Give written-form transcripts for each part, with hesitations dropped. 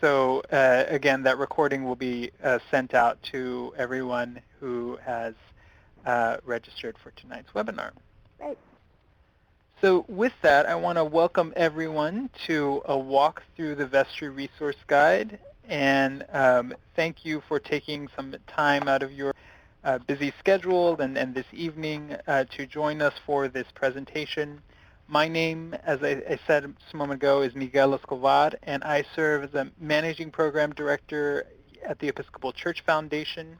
So again, that recording will be sent out to everyone who has registered for tonight's webinar. Great. So with that, I want to welcome everyone to a walk through the Vestry Resource Guide, and thank you for taking some time out of your busy schedule and this evening to join us for this presentation. My name, as I said just a moment ago, is Miguel Escobar, and I serve as the Managing Program Director at the Episcopal Church Foundation.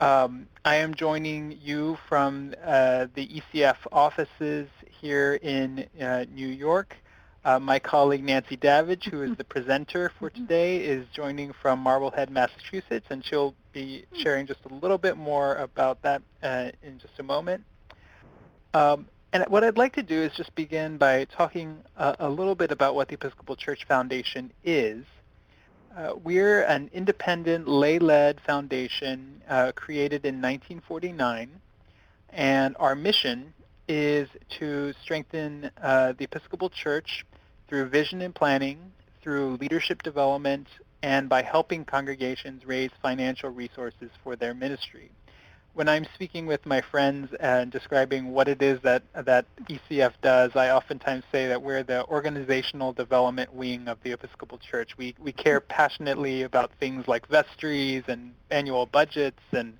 I am joining you from the ECF offices here in New York. My colleague Nancy Davidge, who is the presenter for today, is joining from Marblehead, Massachusetts, and she'll be sharing just a little bit more about that in just a moment. And what I'd like to do is just begin by talking a little bit about what the Episcopal Church Foundation is. We're an independent, lay-led foundation created in 1949, and our mission is to strengthen the Episcopal Church through vision and planning, through leadership development, and by helping congregations raise financial resources for their ministry. When I'm speaking with my friends and describing what it is that ECF does, I oftentimes say that we're the organizational development wing of the Episcopal Church. We care passionately about things like vestries and annual budgets and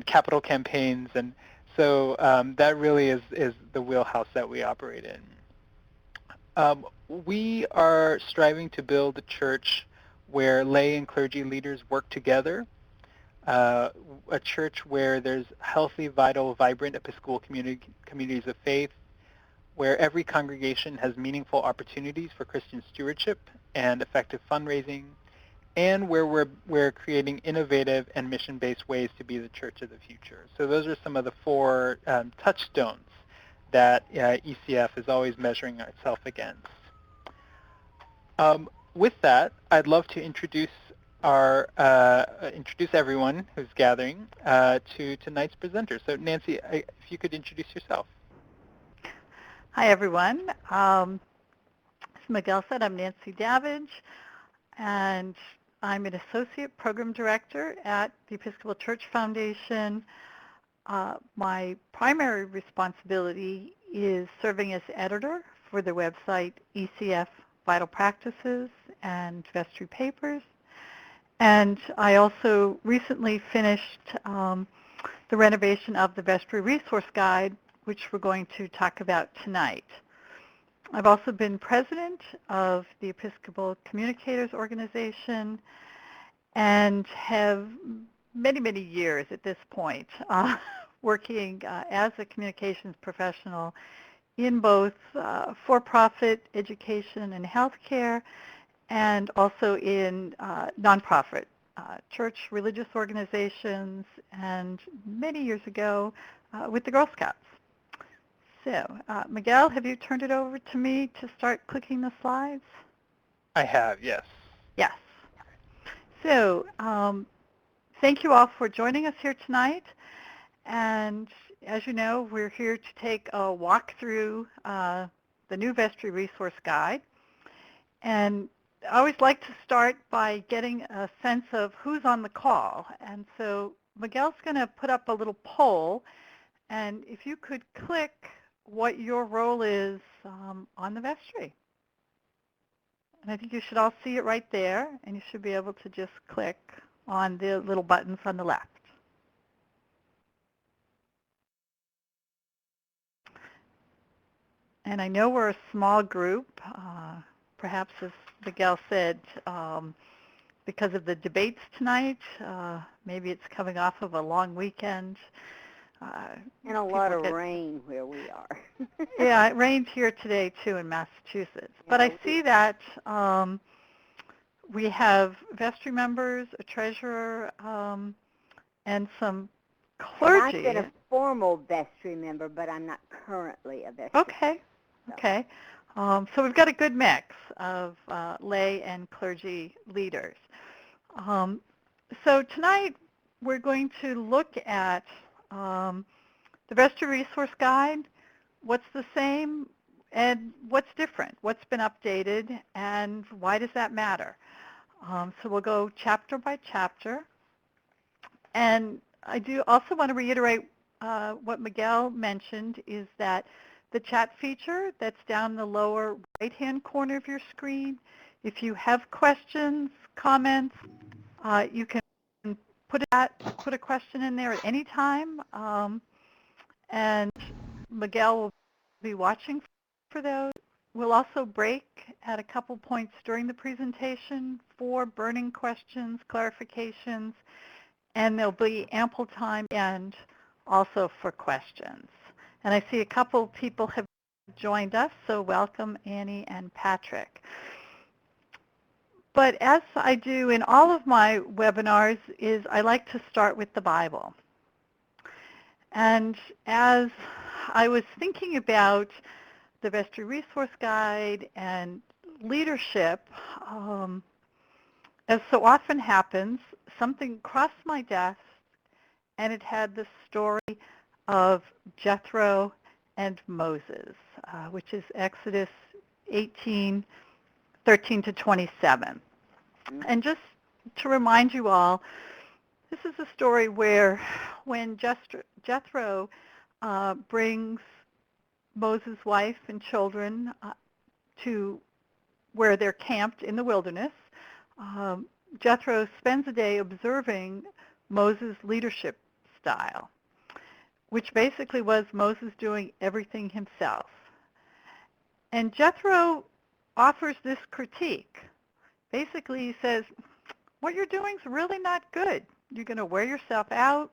capital campaigns, and so that really is the wheelhouse that we operate in. We are striving to build a church where lay and clergy leaders work together, a church where there's healthy, vital, vibrant Episcopal communities of faith, where every congregation has meaningful opportunities for Christian stewardship and effective fundraising, and where we're creating innovative and mission-based ways to be the church of the future. So those are some of the four touchstones that ECF is always measuring itself against. With that, I'd love to introduce everyone who's gathering to tonight's presenter. So Nancy, if you could introduce yourself. Hi, everyone. As Miguel said, I'm Nancy Davidge, and I'm an Associate Program Director at the Episcopal Church Foundation. My primary responsibility is serving as editor for the website ECF Vital Practices and Vestry Papers. And I also recently finished the renovation of the Vestry Resource Guide, which we're going to talk about tonight. I've also been president of the Episcopal Communicators Organization and have many, many years at this point working as a communications professional in both for-profit education and healthcare, and also in nonprofit church religious organizations, and many years ago with the Girl Scouts. So, Miguel, have you turned it over to me to start clicking the slides? I have, yes. Yes. So, thank you all for joining us here tonight. And as you know, we're here to take a walk through the new Vestry Resource Guide. And I always like to start by getting a sense of who's on the call. And so Miguel's going to put up a little poll, and if you could click what your role is on the vestry. And I think you should all see it right there, and you should be able to just click on the little buttons on the left. And I know we're a small group, perhaps as Miguel said, because of the debates tonight. Maybe it's coming off of a long weekend. And a lot of rain where we are. Yeah, it rained here today, too, in Massachusetts. But I see that we have vestry members, a treasurer, and some clergy. And I've been a formal vestry member, but I'm not currently a vestry. Okay, okay. So we've got a good mix of lay and clergy leaders. So tonight we're going to look at the Vestry Resource Guide. What's the same? and what's different, what's been updated, and why does that matter? So we'll go chapter by chapter. And I do also want to reiterate what Miguel mentioned is that the chat feature that's down in the lower right-hand corner of your screen, if you have questions, comments, you can put a question in there at any time, and Miguel will be watching for those. We'll also break at a couple points during the presentation for burning questions, clarifications, and there'll be ample time and also for questions. And I see a couple people have joined us, so welcome Annie and Patrick. But as I do in all of my webinars is I like to start with the Bible. And as I was thinking about the Vestry Resource Guide and leadership, as so often happens, something crossed my desk, and it had the story of Jethro and Moses, which is Exodus 18:13 to 27. And just to remind you all, this is a story where when Jethro brings Moses' wife and children to where they're camped in the wilderness, Jethro spends a day observing Moses' leadership style, which basically was Moses doing everything himself. And Jethro offers this critique. Basically, he says, what you're doing is really not good. You're going to wear yourself out.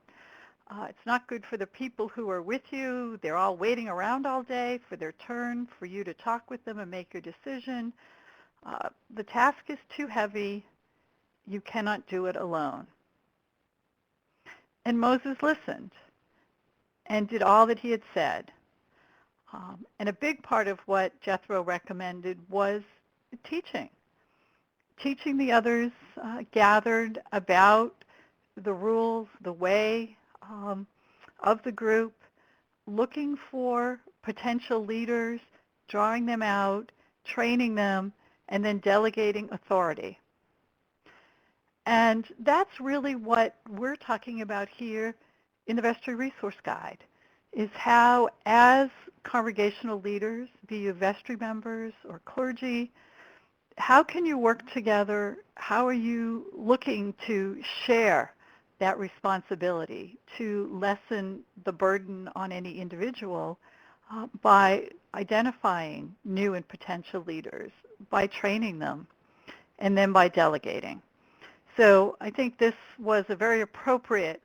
It's not good for the people who are with you. They're all waiting around all day for their turn, for you to talk with them and make your decision. The task is too heavy. You cannot do it alone. And Moses listened and did all that he had said. And a big part of what Jethro recommended was teaching the others gathered about the rules, the way of the group, looking for potential leaders, drawing them out, training them, and then delegating authority. And that's really what we're talking about here in the Vestry Resource Guide, is how as congregational leaders, be you vestry members or clergy, how can you work together? How are you looking to share that responsibility to lessen the burden on any individual by identifying new and potential leaders, by training them, and then by delegating? So I think this was a very appropriate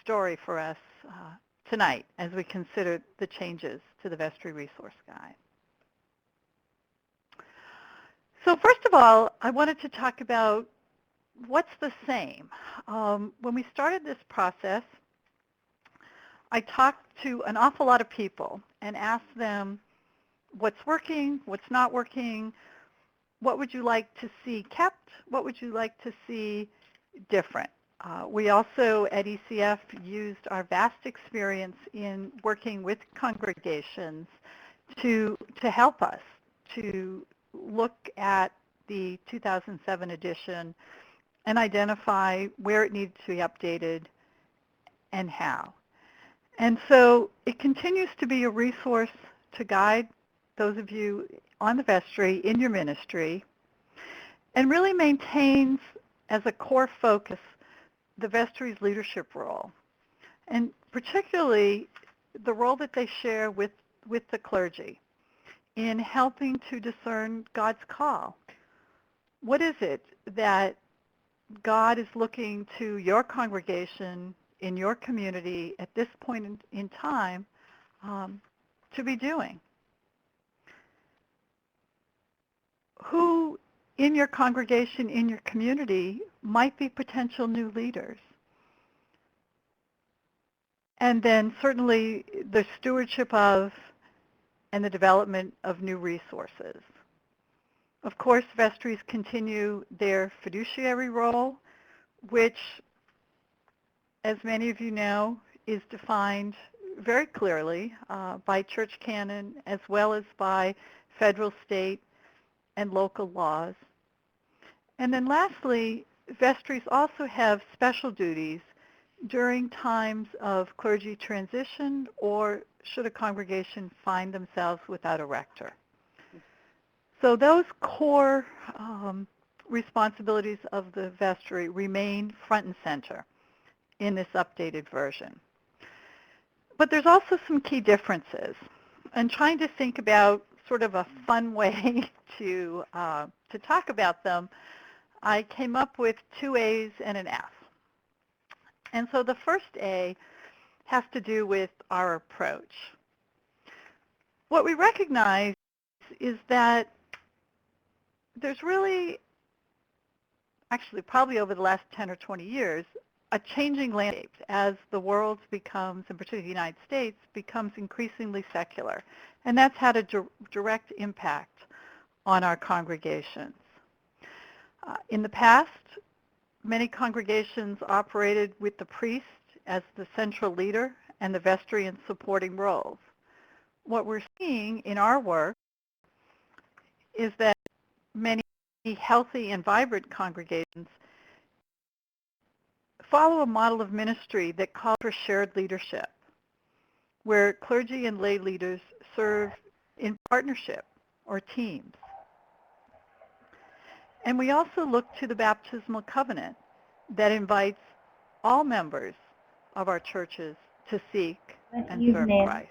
story for us tonight as we consider the changes to the Vestry Resource Guide. So first of all, I wanted to talk about what's the same. When we started this process, I talked to an awful lot of people and asked them what's working, what's not working, what would you like to see kept, what would you like to see different. We also at ECF used our vast experience in working with congregations to help us to look at the 2007 edition and identify where it needed to be updated and how. And so it continues to be a resource to guide those of you on the vestry in your ministry, and really maintains as a core focus the vestry's leadership role, and particularly the role that they share with the clergy in helping to discern God's call. What is it that God is looking to your congregation in your community at this point in time to be doing? Who in your congregation, in your community, might be potential new leaders? And then certainly the stewardship of and the development of new resources. Of course, vestries continue their fiduciary role, which, as many of you know, is defined very clearly by church canon as well as by federal, state, and local laws. And then lastly, vestries also have special duties during times of clergy transition or should a congregation find themselves without a rector. So those core responsibilities of the vestry remain front and center in this updated version. But there's also some key differences. And trying to think about sort of a fun way to talk about them, I came up with 2 A's and an F. And so the first A has to do with our approach. What we recognize is that there's really, actually probably over the last 10 or 20 years, a changing landscape as the world becomes, and particularly the United States, becomes increasingly secular. And that's had a direct impact on our congregations. In the past, many congregations operated with the priest as the central leader and the vestry in supporting roles. What we're seeing in our work is that many healthy and vibrant congregations follow a model of ministry that calls for shared leadership, where clergy and lay leaders serve in partnership or teams. And we also look to the baptismal covenant that invites all members of our churches to seek and serve Christ.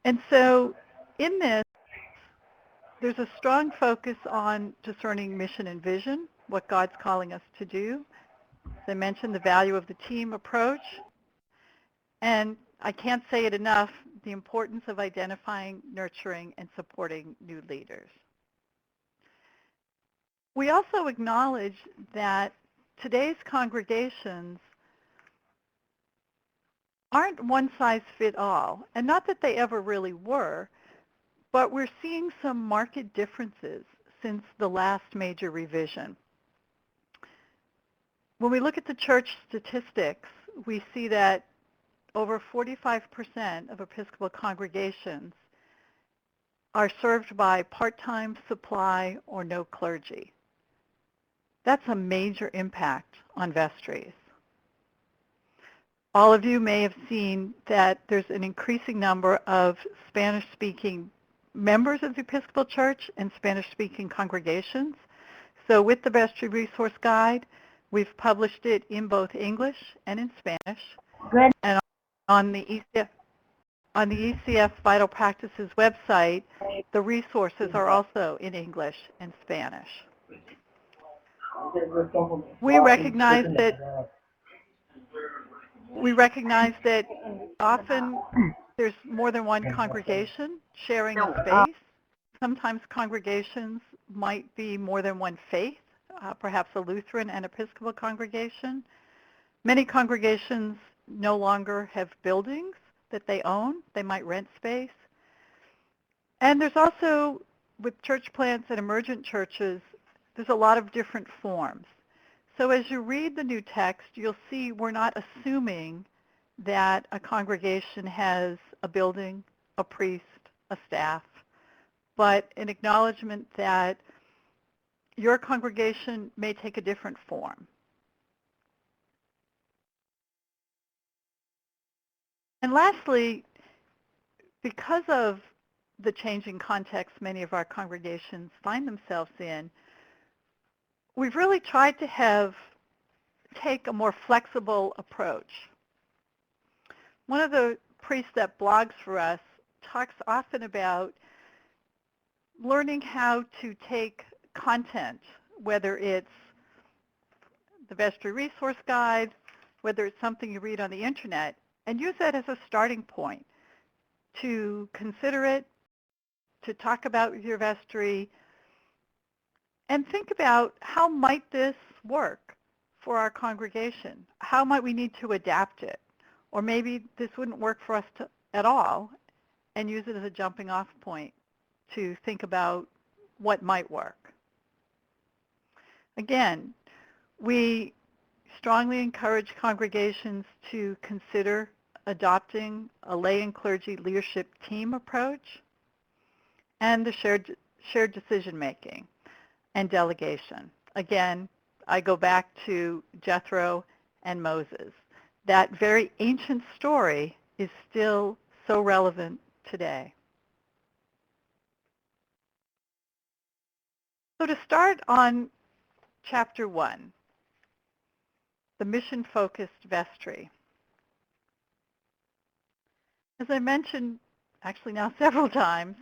And so in this, there's a strong focus on discerning mission and vision, what God's calling us to do. As I mentioned, the value of the team approach. And I can't say it enough, the importance of identifying, nurturing, and supporting new leaders. We also acknowledge that today's congregations aren't one size fit all, and not that they ever really were, but we're seeing some marked differences since the last major revision. When we look at the church statistics, we see that over 45% of Episcopal congregations are served by part-time, supply, or no clergy. That's a major impact on vestries. All of you may have seen that there's an increasing number of Spanish-speaking members of the Episcopal Church and Spanish-speaking congregations. So with the Vestry Resource Guide, we've published it in both English and in Spanish. Good. And on the ECF Vital Practices website, the resources are also in English and Spanish. We recognize that often there's more than one congregation sharing a space. Sometimes congregations might be more than one faith, perhaps a Lutheran and Episcopal congregation. Many congregations no longer have buildings that they own. They might rent space. And there's also, with church plants and emergent churches, there's a lot of different forms. So as you read the new text, you'll see we're not assuming that a congregation has a building, a priest, a staff, but an acknowledgement that your congregation may take a different form. And lastly, because of the changing context many of our congregations find themselves in, we've really tried to take a more flexible approach. One of the priests that blogs for us talks often about learning how to take content, whether it's the Vestry Resource Guide, whether it's something you read on the internet, and use that as a starting point to consider it, to talk about your vestry, and think about how might this work for our congregation? How might we need to adapt it? Or maybe this wouldn't work for us at all, and use it as a jumping off point to think about what might work. Again, we strongly encourage congregations to consider adopting a lay and clergy leadership team approach and the shared decision making and delegation. Again, I go back to Jethro and Moses. That very ancient story is still so relevant today. So to start on chapter 1, the mission-focused vestry. As I mentioned, actually now several times,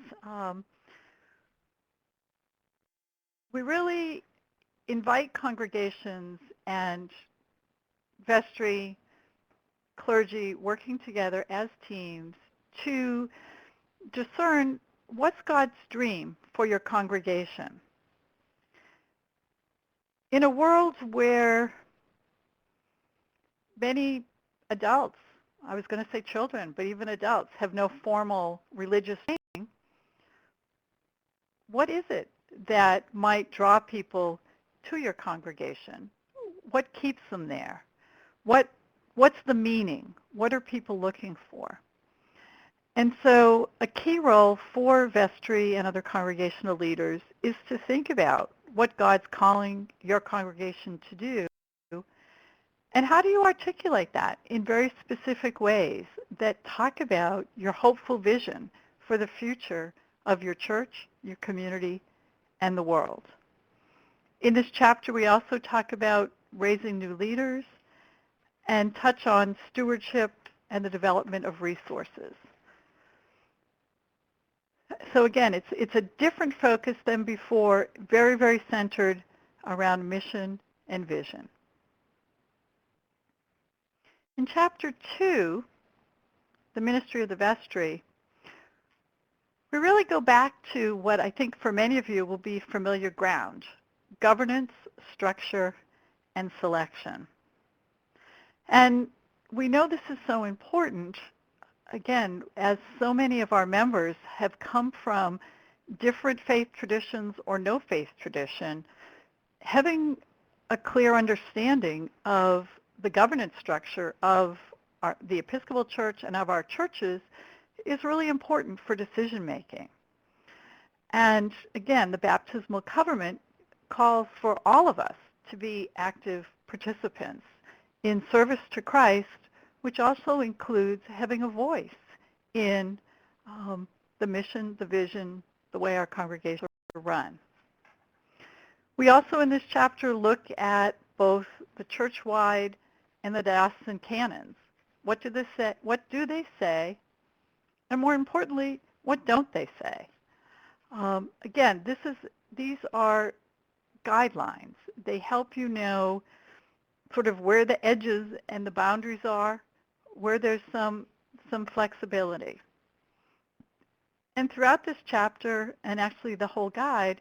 we really invite congregations and vestry clergy working together as teams to discern what's God's dream for your congregation. In a world where many adults, I was going to say children, but even adults have no formal religious training, what is it that might draw people to your congregation? What keeps them there? What's the meaning? What are people looking for? And so a key role for vestry and other congregational leaders is to think about what God's calling your congregation to do, and how do you articulate that in very specific ways that talk about your hopeful vision for the future of your church, your community, and the world. In this chapter, we also talk about raising new leaders and touch on stewardship and the development of resources. So again, it's a different focus than before, very, very centered around mission and vision. In chapter 2, the ministry of the vestry, we really go back to what I think for many of you will be familiar ground: governance, structure, and selection. And we know this is so important, again, as so many of our members have come from different faith traditions or no faith tradition. Having a clear understanding of the governance structure of the Episcopal Church and of our churches is really important for decision making. And again, the baptismal covenant calls for all of us to be active participants in service to Christ, which also includes having a voice in the mission, the vision, the way our congregations are run. We also in this chapter look at both the church-wide and the diocesan canons. What do they say? And more importantly, what don't they say? Again, these are guidelines. They help you know sort of where the edges and the boundaries are, where there's some flexibility. And throughout this chapter, and actually the whole guide,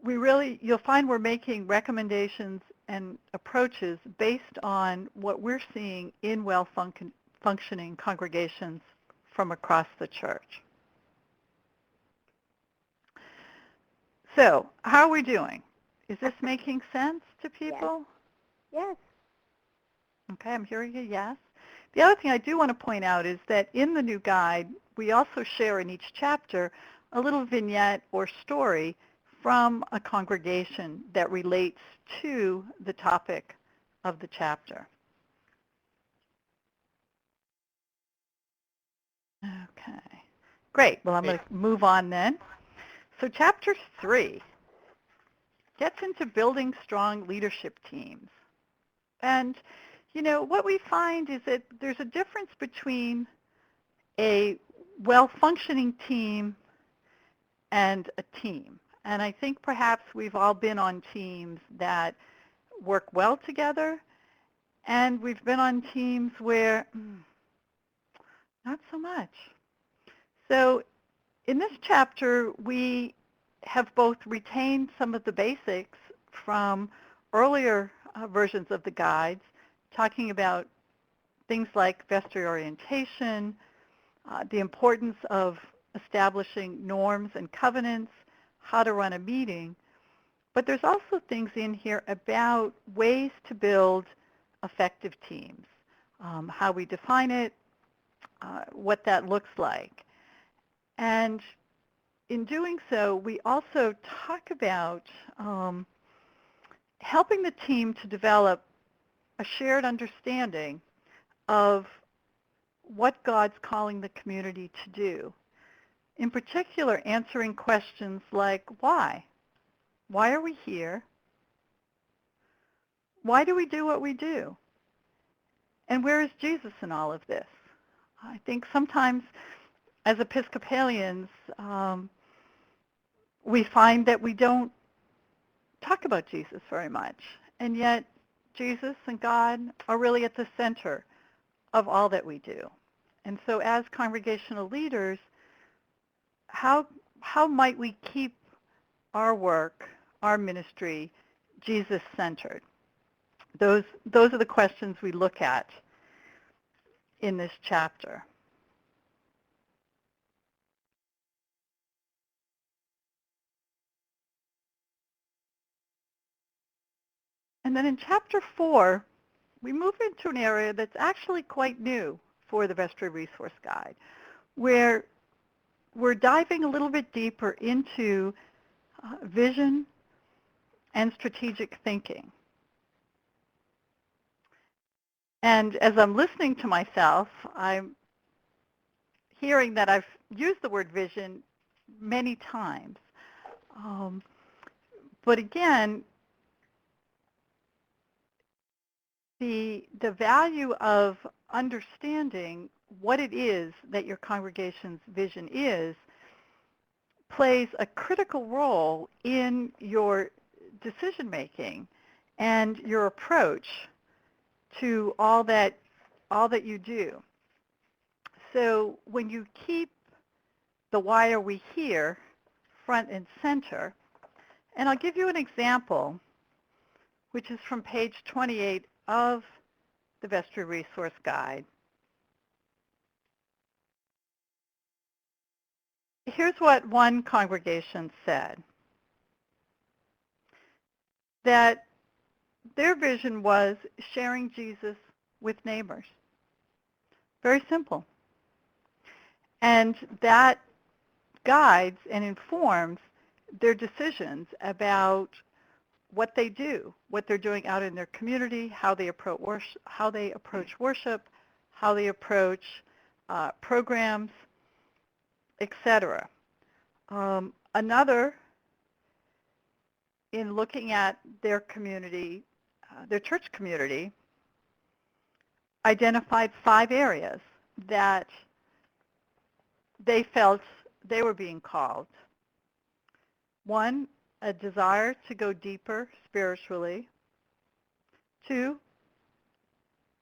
you'll find we're making recommendations and approaches based on what we're seeing in well-functioning congregations from across the church. So, how are we doing? Is this making sense to people? Yes. Okay, I'm hearing a yes. The other thing I do want to point out is that in the new guide, we also share in each chapter a little vignette or story from a congregation that relates to the topic of the chapter. Okay, great. Well, I'm going to move on then. So chapter 3 gets into building strong leadership teams. And, you know, what we find is that there's a difference between a well-functioning team and a team. And I think perhaps we've all been on teams that work well together, and we've been on teams where not so much. So in this chapter, we have both retained some of the basics from earlier versions of the guides, talking about things like vestry orientation, the importance of establishing norms and covenants, how to run a meeting, But there's also things in here about ways to build effective teams, how we define it, what that looks like. And in doing so, we also talk about helping the team to develop a shared understanding of what God's calling the community to do. In particular, answering questions like, why? Why are we here? Why do we do what we do? And where is Jesus in all of this? I think sometimes as Episcopalians, we find that we don't talk about Jesus very much. And yet Jesus and God are really at the center of all that we do. And so as congregational leaders, how might we keep our work, our ministry, Jesus-centered? Those are the questions we look at in this chapter. And then in chapter 4, we move into an area that's actually quite new for the Vestry Resource Guide, where we're diving a little bit deeper into vision and strategic thinking. And as I'm listening to myself, I'm hearing that I've used the word vision many times. But again, the value of understanding what it is that your congregation's vision is plays a critical role in your decision making and your approach to all that you do. So when you keep the why are we here front and center, and I'll give you an example, which is from page 28 of the Vestry Resource Guide. Here's what one congregation said, that their vision was sharing Jesus with neighbors. Very simple. And that guides and informs their decisions about what they do, what they're doing out in their community, how they approach worship, how they approach programs, etc. Another, in looking at their community, their church community, identified 5 areas that they felt they were being called. 1, a desire to go deeper spiritually. 2,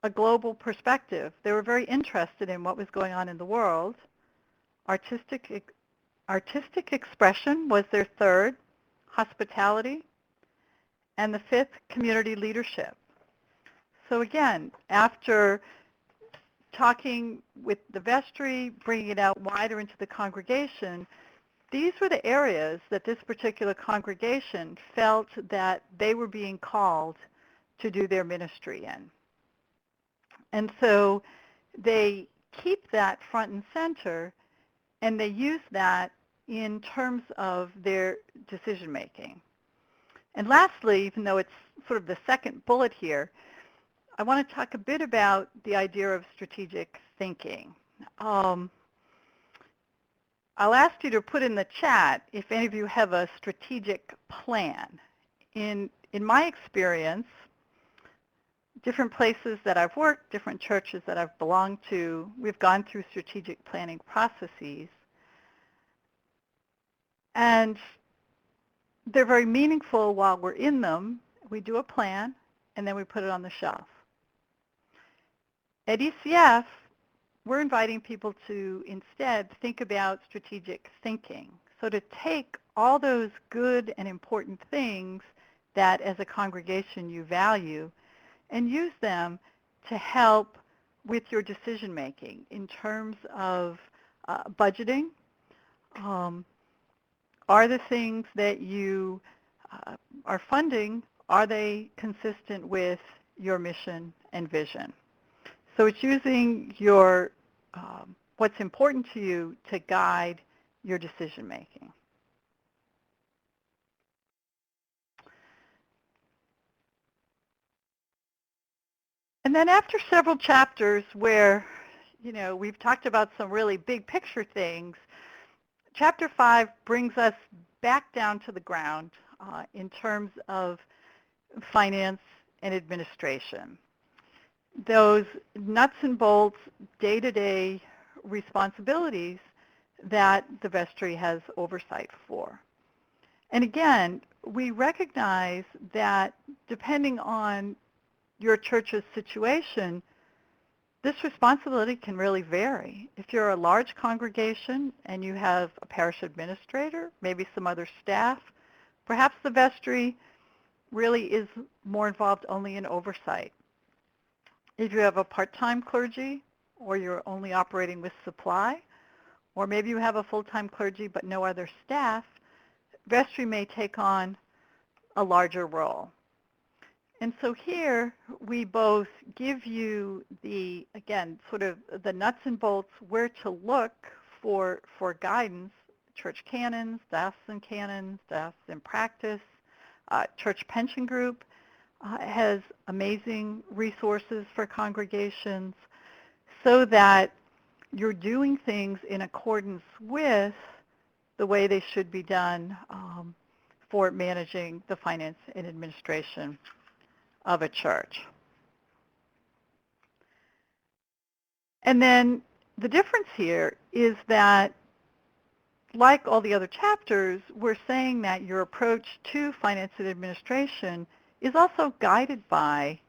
a global perspective. They were very interested in what was going on in the world. Artistic expression was their 3rd, hospitality. And the 5th, community leadership. So again, after talking with the vestry, bringing it out wider into the congregation, these were the areas that this particular congregation felt that they were being called to do their ministry in. And so they keep that front and center, and they use that in terms of their decision making. And lastly, even though it's sort of the second bullet here, I want to talk a bit about the idea of strategic thinking. I'll ask you to put in the chat if any of you have a strategic plan. In my experience, different places that I've worked, different churches that I've belonged to, we've gone through strategic planning processes. And they're very meaningful while we're in them. We do a plan, and then we put it on the shelf. At ECF, we're inviting people to instead think about strategic thinking. So to take all those good and important things that as a congregation you value and use them to help with your decision making in terms of budgeting. Are the things that you are funding, are they consistent with your mission and vision? So it's using your what's important to you to guide your decision making. And then after several chapters where, we've talked about some really big picture things, Chapter 5 brings us back down to the ground in terms of finance and administration. Those nuts and bolts, day-to-day responsibilities that the vestry has oversight for. And again, we recognize that depending on your church's situation, this responsibility can really vary. If you're a large congregation and you have a parish administrator, maybe some other staff, perhaps the vestry really is more involved only in oversight. If you have a part-time clergy, or you're only operating with supply, or maybe you have a full-time clergy but no other staff, vestry may take on a larger role. And so here we both give you the, again, sort of the nuts and bolts, where to look for guidance, church canons, staffs and canons, staffs in practice. Church Pension Group has amazing resources for congregations so that you're doing things in accordance with the way they should be done for managing the finance and administration of a church. And then the difference here is that, like all the other chapters, we're saying that your approach to finance and administration is also guided by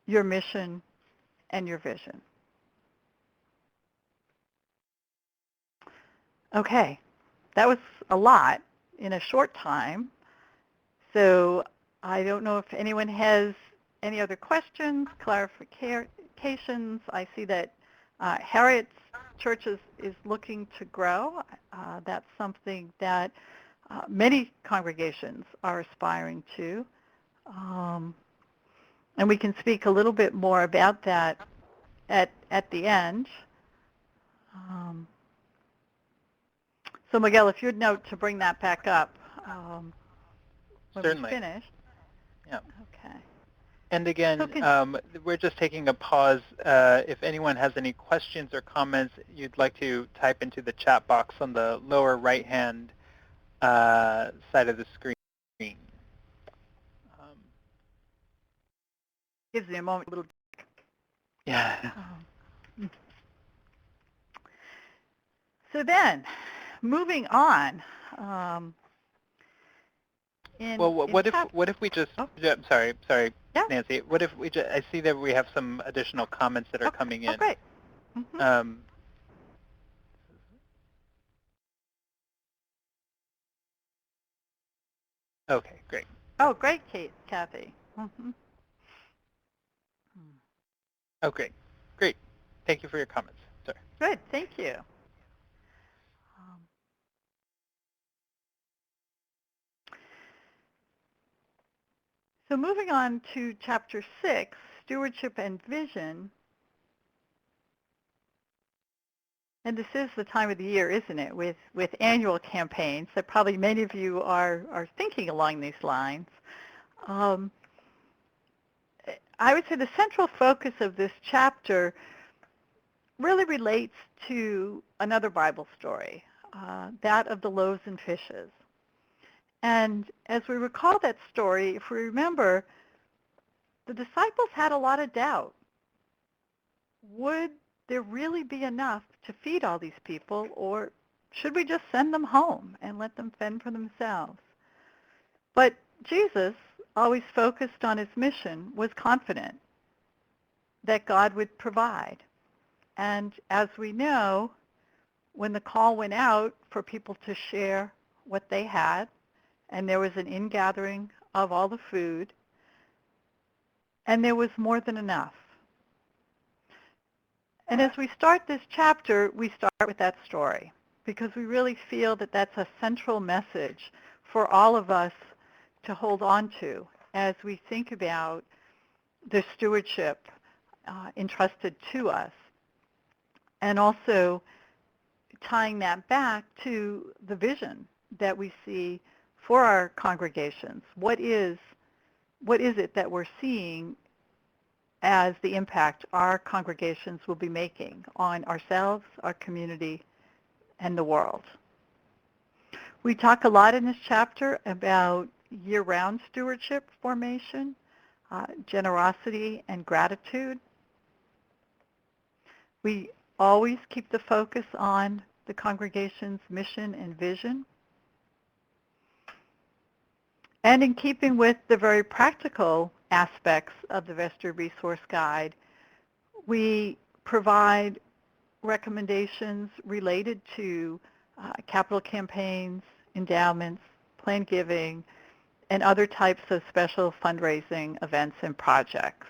your mission and your vision. Okay, that was a lot in a short time. So I don't know if anyone has any other questions, clarifications. I see that Harriet's church is looking to grow. That's something that many congregations are aspiring to. And we can speak a little bit more about that at the end. So Miguel, if you'd note to bring that back up when Certainly. we finish. Yeah. Okay. And again, we're just taking a pause. If anyone has any questions or comments you'd like to type into the chat box on the lower right-hand side of the screen. Gives me a moment, a little. Yeah. So then, moving on. Well, what if we just? Oh. Sorry, Yeah. Nancy. What if we just? I see that we have some additional comments that are coming in. Oh, great. Mm-hmm. Okay, great. Oh, great, Kathy. Mm-hmm. Oh, great. Great. Thank you for your comments. Sorry. Good, thank you. So moving on to Chapter 6, Stewardship and Vision. And this is the time of the year, isn't it, with annual campaigns that probably many of you are thinking along these lines. I would say the central focus of this chapter really relates to another Bible story, that of the loaves and fishes. And as we recall that story, if we remember, the disciples had a lot of doubt. Would there really be enough to feed all these people, or should we just send them home and let them fend for themselves? But Jesus, always focused on his mission, was confident that God would provide. And as we know, when the call went out for people to share what they had, and there was an ingathering of all the food, and there was more than enough. And as we start this chapter, we start with that story, because we really feel that that's a central message for all of us to hold on to as we think about the stewardship entrusted to us, and also tying that back to the vision that we see for our congregations. What is it that we're seeing as the impact our congregations will be making on ourselves, our community, and the world? We talk a lot in this chapter about year-round stewardship formation, generosity, and gratitude. We always keep the focus on the congregation's mission and vision. And in keeping with the very practical aspects of the Vestry Resource Guide, we provide recommendations related to capital campaigns, endowments, planned giving, and other types of special fundraising events and projects.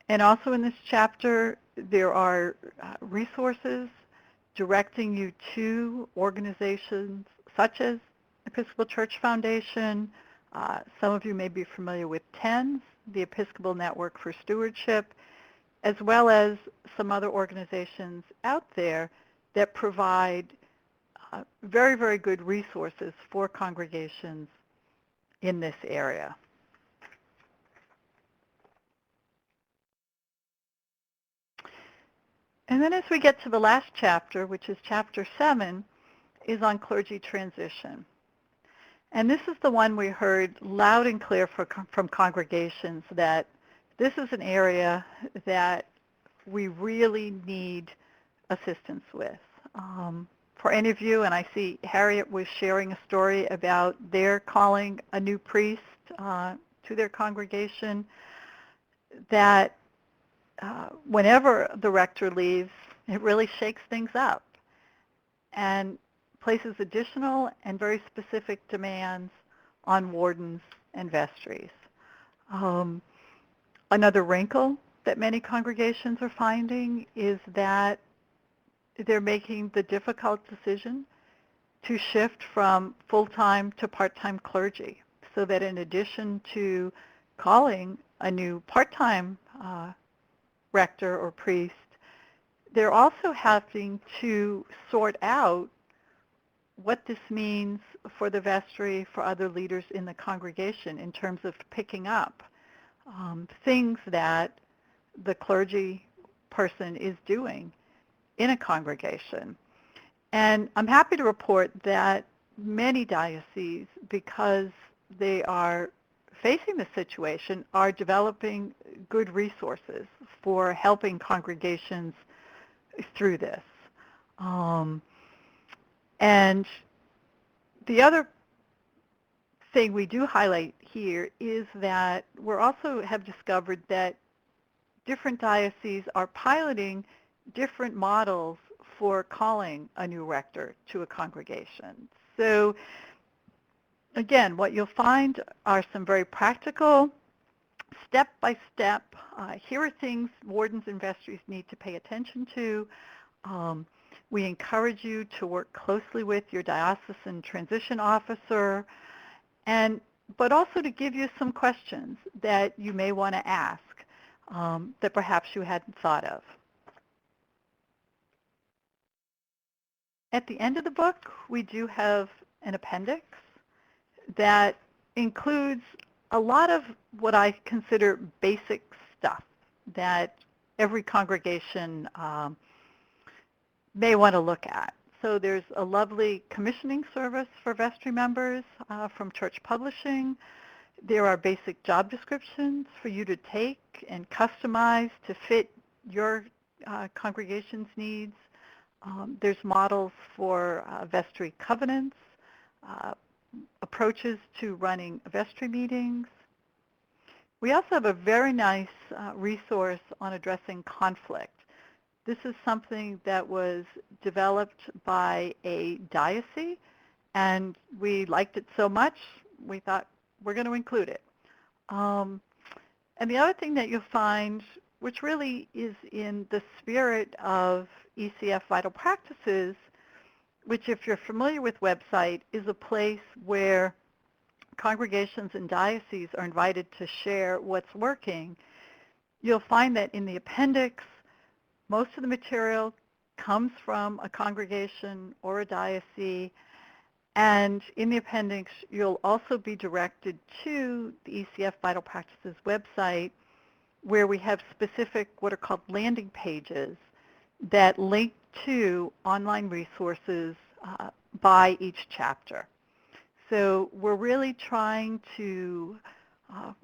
And also in this chapter, there are resources directing you to organizations such as Episcopal Church Foundation. Some of you may be familiar with TENS, the Episcopal Network for Stewardship, as well as some other organizations out there that provide very, very good resources for congregations in this area. And then as we get to the last chapter, which is chapter 7, is on clergy transition. And this is the one we heard loud and clear from congregations that this is an area that we really need assistance with. For any of you, and I see Harriet was sharing a story about their calling a new priest to their congregation, that whenever the rector leaves, it really shakes things up and places additional and very specific demands on wardens and vestries. Another wrinkle that many congregations are finding is that they're making the difficult decision to shift from full-time to part-time clergy, so that in addition to calling a new part-time rector or priest, they're also having to sort out what this means for the vestry, for other leaders in the congregation in terms of picking up things that the clergy person is doing in a congregation. And I'm happy to report that many dioceses, because they are facing the situation, are developing good resources for helping congregations through this. And the other thing we do highlight here is that we also have discovered that different dioceses are piloting different models for calling a new rector to a congregation. So again, what you'll find are some very practical, step-by-step, here are things wardens and vestries need to pay attention to. We encourage you to work closely with your diocesan transition officer, but also to give you some questions that you may want to ask that perhaps you hadn't thought of. At the end of the book, we do have an appendix that includes a lot of what I consider basic stuff that every congregation may want to look at. So there's a lovely commissioning service for vestry members from Church Publishing. There are basic job descriptions for you to take and customize to fit your congregation's needs. There's models for vestry covenants, approaches to running vestry meetings. We also have a very nice resource on addressing conflict. This is something that was developed by a diocese, and we liked it so much, we thought we're going to include it. And the other thing that you'll find, which really is in the spirit of ECF Vital Practices, which if you're familiar with website, is a place where congregations and dioceses are invited to share what's working, you'll find that in the appendix, most of the material comes from a congregation or a diocese, and in the appendix, you'll also be directed to the ECF Vital Practices website, where we have specific what are called landing pages that link to online resources by each chapter. So we're really trying to,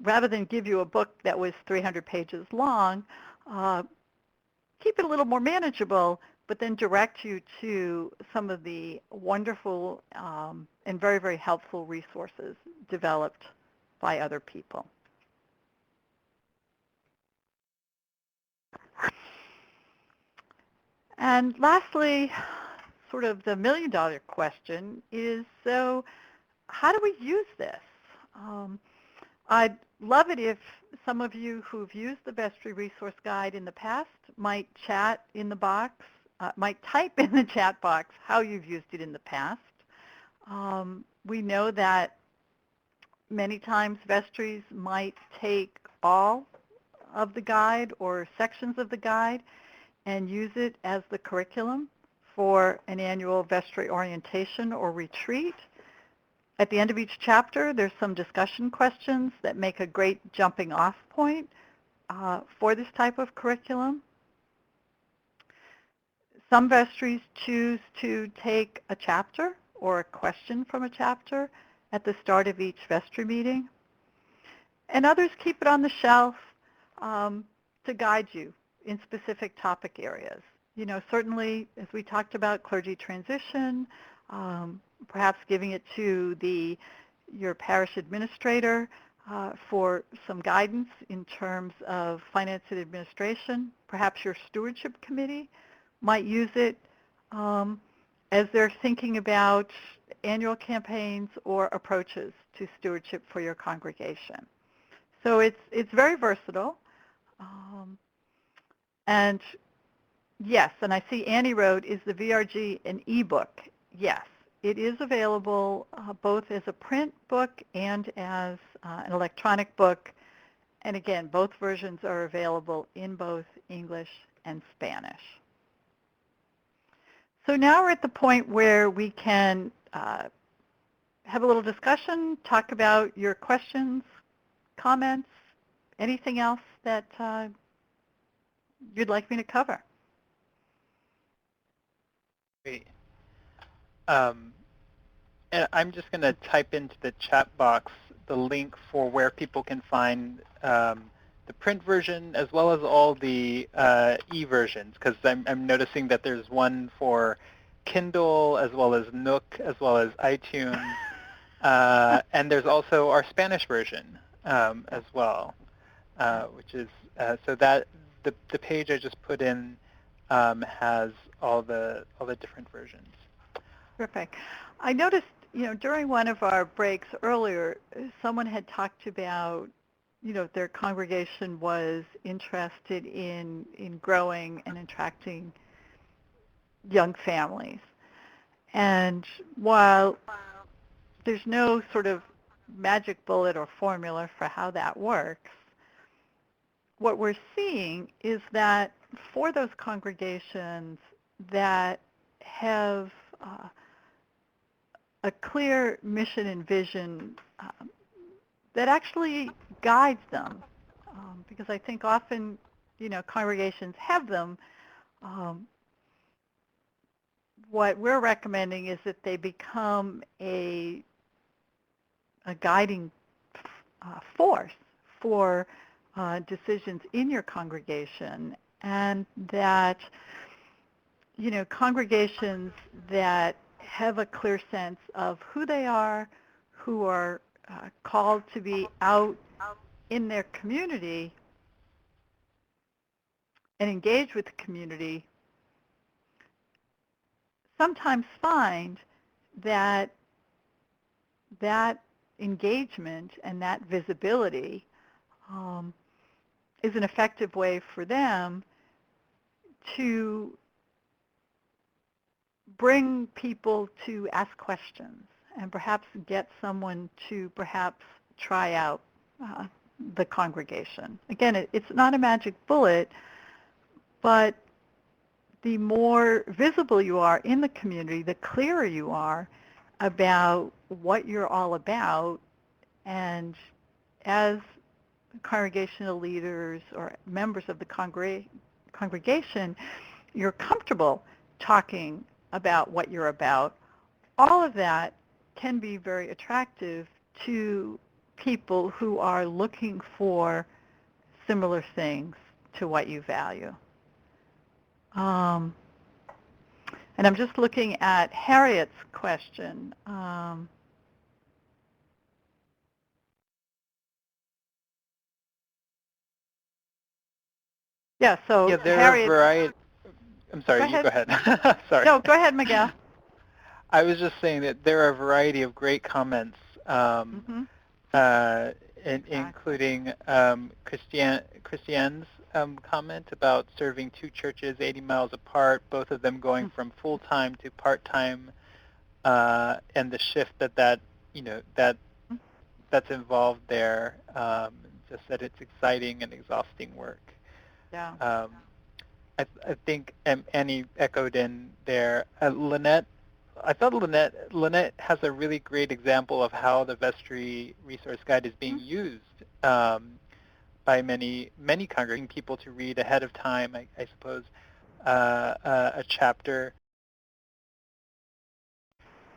rather than give you a book that was 300 pages long, keep it a little more manageable, but then direct you to some of the wonderful and very, very helpful resources developed by other people. And lastly, sort of the million-dollar question is, so how do we use this? I'd love it if some of you who've used the Vestry Resource Guide in the past might chat in the box, might type in the chat box how you've used it in the past. We know that many times vestries might take all of the guide or sections of the guide and use it as the curriculum for an annual vestry orientation or retreat. At the end of each chapter, there's some discussion questions that make a great jumping off point for this type of curriculum. Some vestries choose to take a chapter or a question from a chapter at the start of each vestry meeting. And others keep it on the shelf to guide you in specific topic areas. You know, certainly, as we talked about, clergy transition, perhaps giving it to your parish administrator for some guidance in terms of finance and administration. Perhaps your stewardship committee might use it as they're thinking about annual campaigns or approaches to stewardship for your congregation. So it's very versatile. And yes, and I see Annie wrote, is the VRG an ebook? Yes, it is available both as a print book and as an electronic book. And again, both versions are available in both English and Spanish. So now we're at the point where we can have a little discussion, talk about your questions, comments, anything else that you'd like me to cover. Great. And I'm just going to type into the chat box the link for where people can find the print version as well as all the e-versions, because I'm noticing that there's one for Kindle as well as Nook as well as iTunes, and there's also our Spanish version as well, which is so that the page I just put in has all the different versions. Perfect. I noticed, you know, during one of our breaks earlier, someone had talked about, you know, their congregation was interested in growing and attracting young families. And while there's no sort of magic bullet or formula for how that works, what we're seeing is that for those congregations that have a clear mission and vision that actually guides them, because I think often, you know, congregations have them. What we're recommending is that they become a guiding force for decisions in your congregation, and that, you know, congregations that have a clear sense of who they are, who are called to be out in their community and engage with the community, sometimes find that that engagement and that visibility is an effective way for them to bring people to ask questions and perhaps get someone to perhaps try out the congregation. Again, it's not a magic bullet, but the more visible you are in the community, the clearer you are about what you're all about. And as congregational leaders or members of the congregation, you're comfortable talking about what you're about. All of that can be very attractive to people who are looking for similar things to what you value. And I'm just looking at Harriet's question. Yeah, so Yeah, there are a Harriet, variety. I'm go sorry, you go ahead. ahead. Sorry. No, go ahead, Miguel. I was just saying that there are a variety of great comments, Mm-hmm. uh, Exactly. including Christiane's comment about serving two churches 80 miles apart, both of them going from full-time to part-time, and the shift that that's involved there. Just that it's exciting and exhausting work. Yeah. Um, I think Annie echoed in there. Lynette, I thought Lynette has a really great example of how the Vestry resource guide is being used by many congregating people to read ahead of time. I suppose a chapter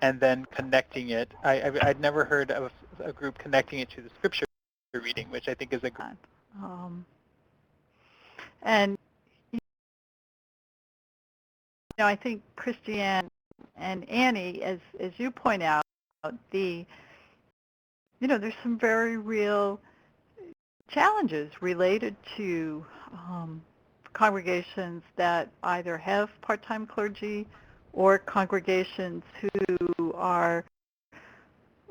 and then connecting it. I'd never heard of a group connecting it to the scripture reading, which I think is a great. Um, and I think Christiane and Annie, as you point out, the there's some very real challenges related to congregations that either have part-time clergy or congregations who are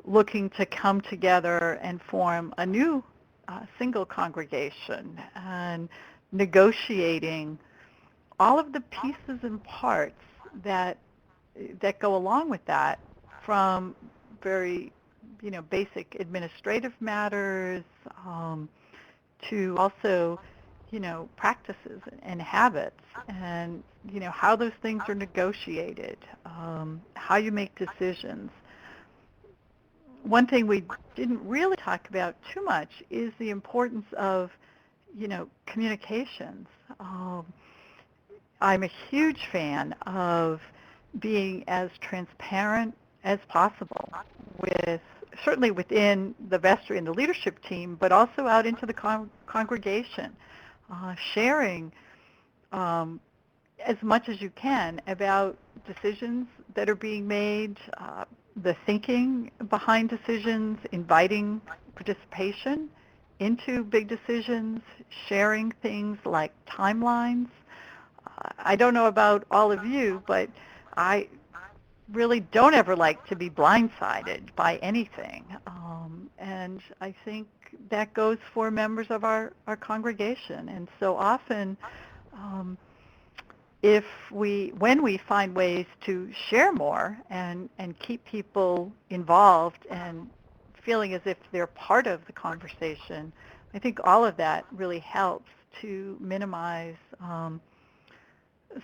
looking to come together and form a new single congregation and negotiating all of the pieces and parts that go along with that, from very basic administrative matters to also practices and habits, and how those things are negotiated, how you make decisions. One thing we didn't really talk about too much is the importance of communications. I'm a huge fan of being as transparent as possible with, certainly within the vestry and the leadership team, but also out into the congregation, sharing as much as you can about decisions that are being made, the thinking behind decisions, inviting participation into big decisions, sharing things like timelines. I don't know about all of you, but I really don't ever like to be blindsided by anything. And I think that goes for members of our congregation. And so often, when we find ways to share more and keep people involved and feeling as if they're part of the conversation, I think all of that really helps to minimize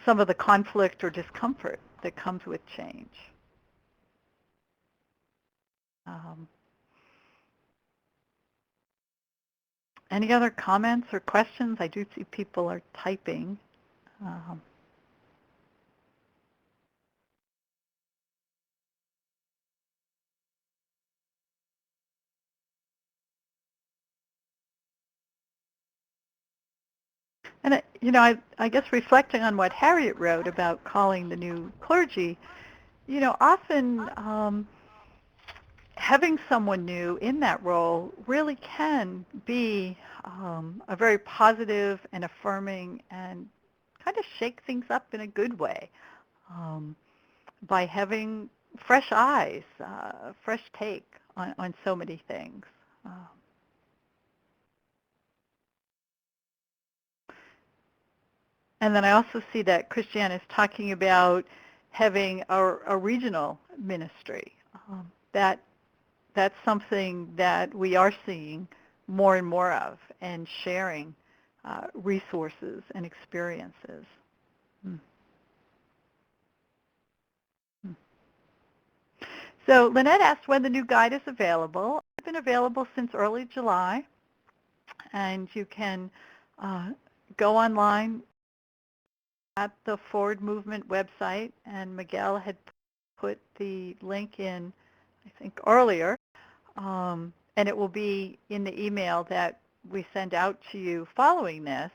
some of the conflict or discomfort that comes with change. Um, any other comments or questions? I do see people are typing. Um, and, I guess reflecting on what Harriet wrote about calling the new clergy, often having someone new in that role really can be a very positive and affirming and kind of shake things up in a good way, by having fresh eyes, fresh take on so many things. And then I also see that Christiane is talking about having a regional ministry. that that's something that we are seeing more and more of, and sharing resources and experiences. Mm. Mm. So Lynette asked when the new guide is available. It's been available since early July, and you can go online at the Forward Movement website, and Miguel had put the link in, I think, earlier, and it will be in the email that we send out to you following this.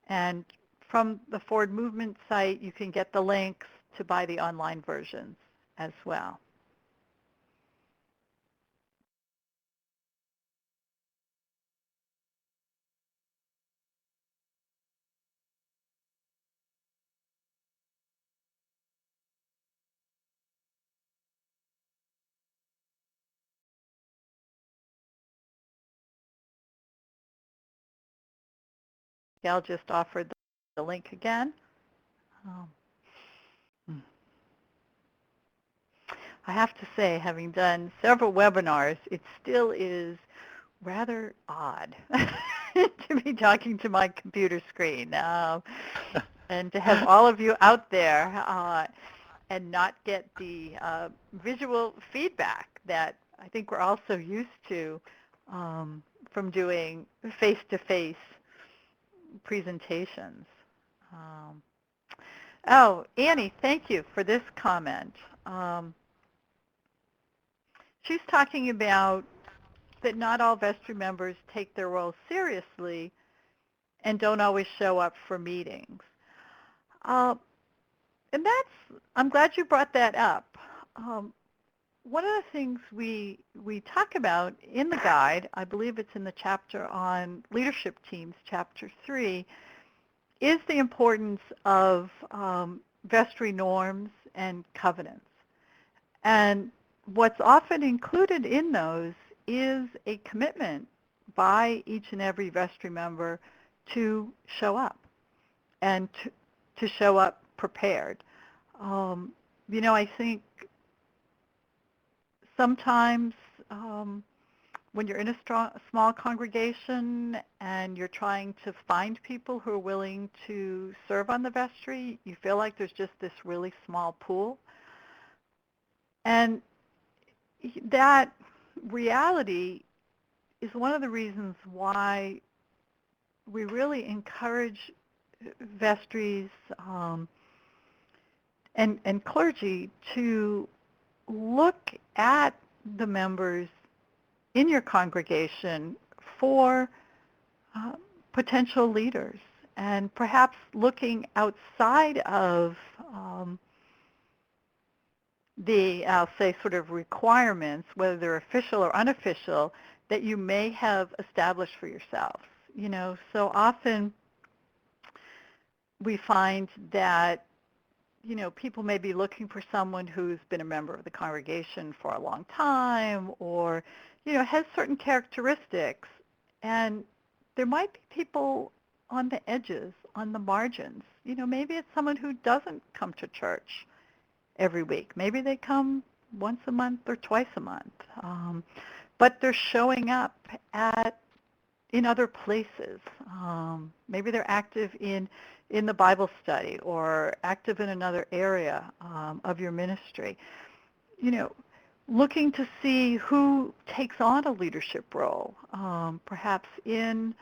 And from the Forward Movement site, you can get the links to buy the online versions as well. Miguel just offered the link again. Um, I have to say, having done several webinars, it still is rather odd to be talking to my computer screen, and to have all of you out there and not get the visual feedback that I think we're also used to from doing face-to-face presentations. Um, oh, Annie, thank you for this comment. She's talking about that not all Vestry members take their role seriously and don't always show up for meetings. And I'm glad you brought that up. One of the things we talk about in the guide, I believe it's in the chapter on leadership teams, chapter 3, is the importance of vestry norms and covenants. And what's often included in those is a commitment by each and every vestry member to show up and to show up prepared. I think sometimes when you're in a small congregation and you're trying to find people who are willing to serve on the vestry, you feel like there's just this really small pool. And that reality is one of the reasons why we really encourage vestries and clergy to look at the members in your congregation for potential leaders, and perhaps looking outside of the, I'll say, sort of requirements, whether they're official or unofficial, that you may have established for yourselves. So often we find that people may be looking for someone who's been a member of the congregation for a long time, or has certain characteristics, and there might be people on the edges, on the margins. Maybe it's someone who doesn't come to church every week. Maybe they come once a month or twice a month, but they're showing up in other places. Maybe they're active in the Bible study or active in another area of your ministry. Looking to see who takes on a leadership role, perhaps in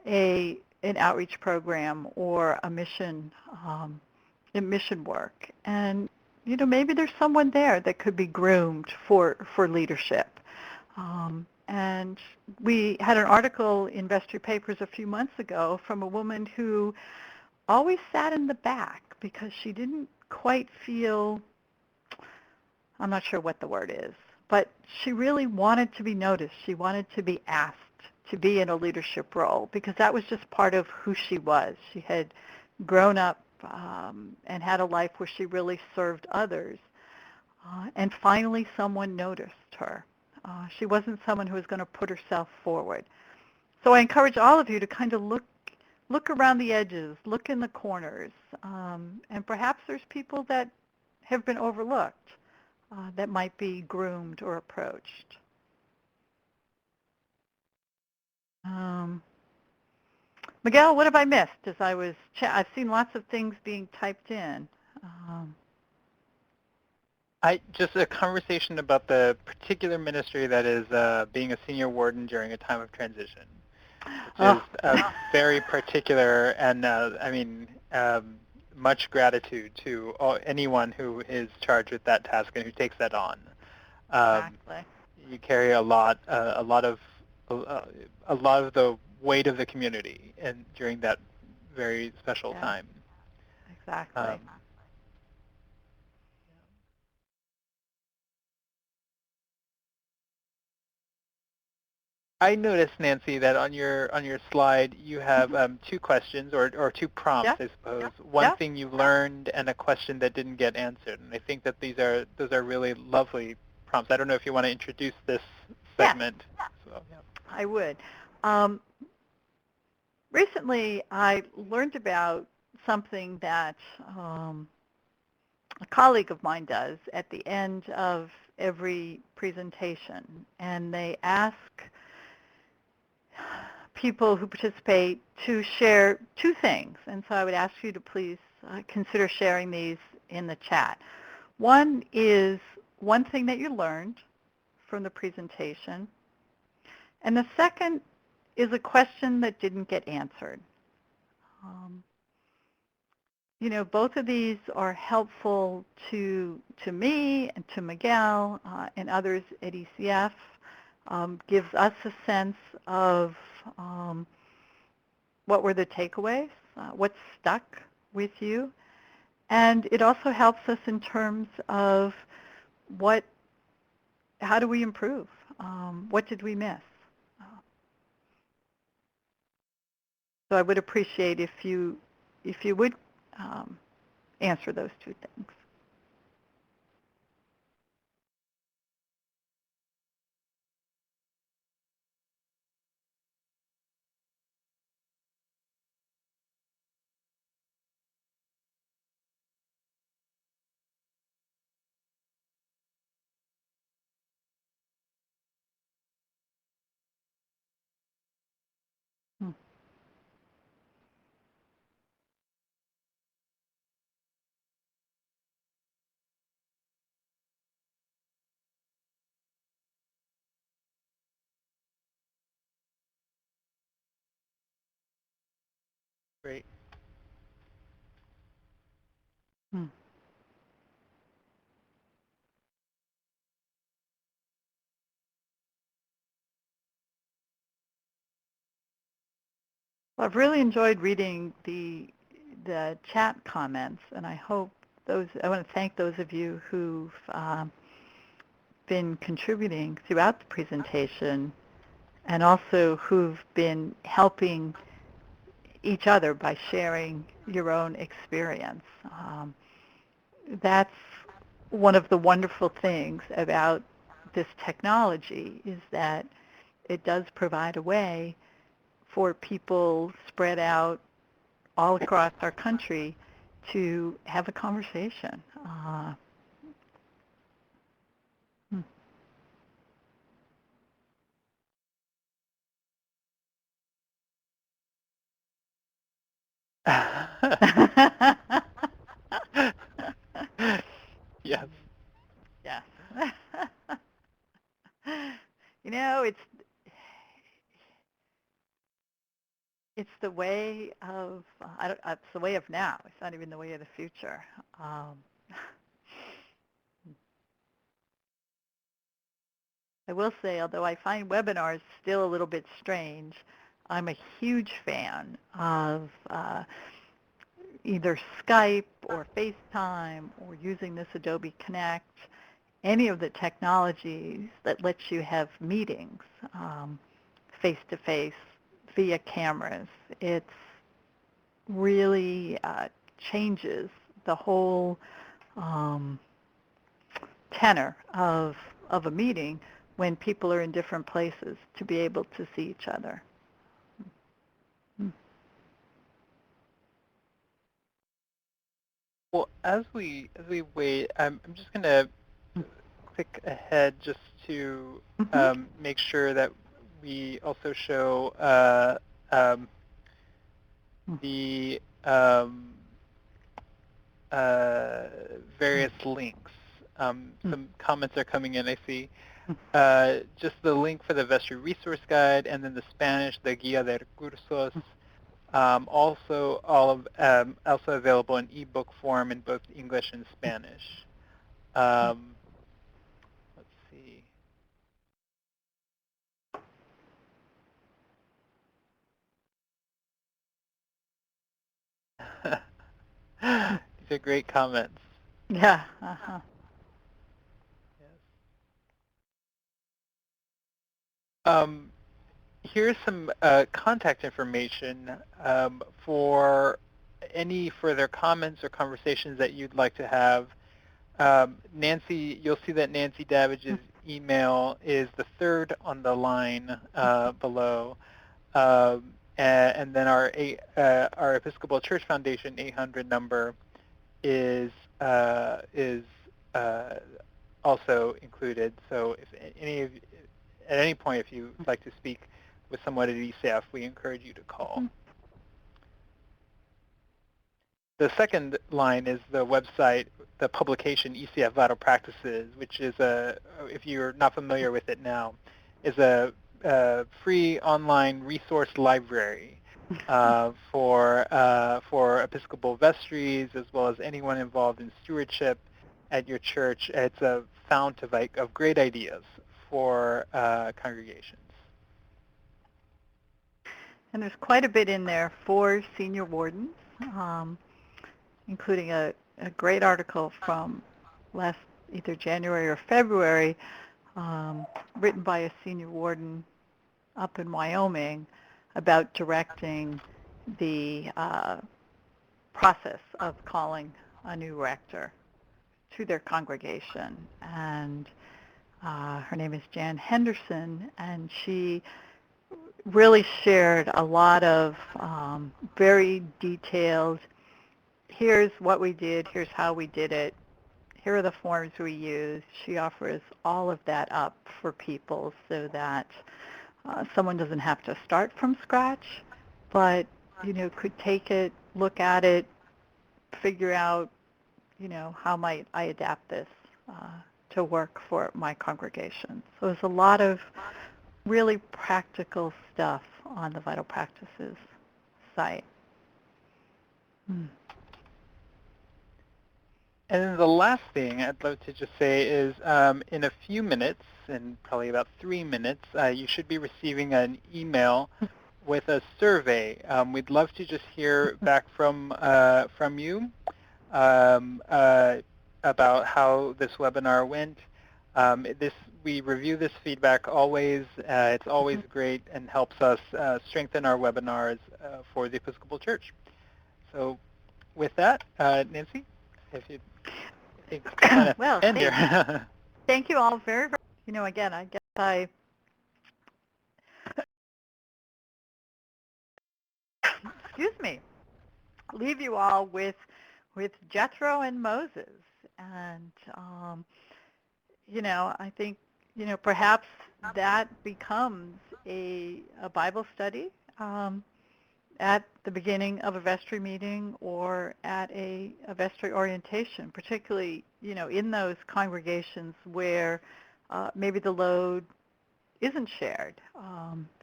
an outreach program or a mission, in mission work. And maybe there's someone there that could be groomed for leadership. And we had an article in Vestry Papers a few months ago from a woman who always sat in the back because she didn't quite feel, I'm not sure what the word is, but she really wanted to be noticed. She wanted to be asked to be in a leadership role because that was just part of who she was. She had grown up and had a life where she really served others. And finally someone noticed her. She wasn't someone who was going to put herself forward. So I encourage all of you to kind of look around the edges, look in the corners, and perhaps there's people that have been overlooked. that might be groomed or approached. Um, Miguel, what have I missed? As I've seen lots of things being typed in. Um, Just a conversation about the particular ministry that is being a senior warden during a time of transition, which is oh, very particular, and much gratitude to anyone who is charged with that task and who takes that on. Um, exactly. you carry uh, a lot of the weight of the community, and during that very special Yeah, time. exactly. Um, I noticed, Nancy, that on your slide you have Hmm. two questions or two prompts, Yeah, I suppose. One yeah, thing you learned and a question that didn't get answered. And I think that those are really lovely prompts. I don't know if you want to introduce this yes, segment. So, yeah. I would. Um, Recently, I learned about something that a colleague of mine does at the end of every presentation, and they ask people who participate to share two things. And so I would ask you to please consider sharing these in the chat. One is one thing that you learned from the presentation, and the second is a question that didn't get answered. Um, both of these are helpful to me and to Miguel and others at ECF. Gives us a sense of what were the takeaways, what stuck with you, and it also helps us in terms of what, how do we improve? What did we miss? Uh, so I would appreciate if you would um, answer those two things. Hmm. Great. Hmm. Well, I've really enjoyed reading the chat comments, and I want to thank those of you who've been contributing throughout the presentation, and also who've been helping each other by sharing your own experience. That's one of the wonderful things about this technology is that it does provide a way for people spread out all across our country to have a conversation. Hmm. Yes. Yes. You know, it's the way of it's the way of now. It's not even the way of the future. Um, I will say, although I find webinars still a little bit strange, I'm a huge fan of either Skype or FaceTime or using this Adobe Connect, any of the technologies that lets you have meetings face-to-face via cameras. It's really changes the whole um, tenor of a meeting when people are in different places to be able to see each other. Mm. Well, as we wait, I'm just gonna click ahead just to make sure that we also show the various links. Some comments are coming in, I see. Just the link for the Vestry Resource Guide, and then the Spanish, the Guía de Recursos, also available in ebook form in both English and Spanish. Let's see. These are great comments. Yeah. Yes. Here's some contact information for any further comments or conversations that you'd like to have. Nancy, you'll see that Nancy Davidge's email is the third on the line below. And then our Episcopal Church Foundation 800 number is also included. So if at any point, if you'd like to speak with someone at ECF, we encourage you to call. The second line is the website, the publication ECF Vital Practices, which is if you're not familiar with it now, is a free online resource library for Episcopal vestries as well as anyone involved in stewardship at your church. It's a fount of great ideas for congregations. And there's quite a bit in there for senior wardens, including a great article from last either January or February, written by a senior warden up in Wyoming about directing the process of calling a new rector to their congregation. And her name is Jan Henderson, and she really shared a lot of very detailed, here's what we did, here's how we did it, here are the forms we used. She offers all of that up for people so that someone doesn't have to start from scratch, but, could take it, look at it, figure out, how might I adapt this to work for my congregation. So there's a lot of really practical stuff on the Vital Practices site. And then the last thing I'd love to just say is in a few minutes, in probably about 3 minutes, you should be receiving an email with a survey. We'd love to just hear back from you about how this webinar went. We review this feedback always. It's always great and helps us strengthen our webinars for the Episcopal Church. So with that, Nancy, if you kind of well, end here. Thank you all very, very, again, I guess excuse me, leave you all with Jethro and Moses. And, I think, perhaps that becomes a Bible study at the beginning of a vestry meeting or at a vestry orientation, particularly, in those congregations where maybe the load isn't shared,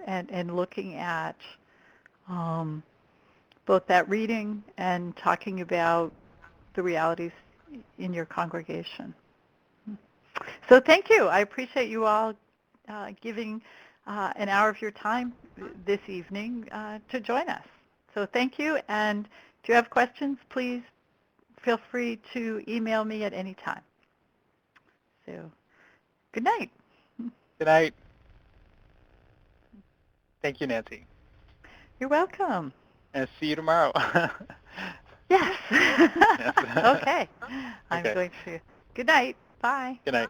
and looking at both that reading and talking about the realities in your congregation. So thank you. I appreciate you all giving an hour of your time this evening to join us. So thank you, and if you have questions, please feel free to email me at any time. So good night. Good night. Thank you, Nancy. You're welcome. And see you tomorrow. Yes. Yes. Okay. I'm going to. Good night. Bye. Good night.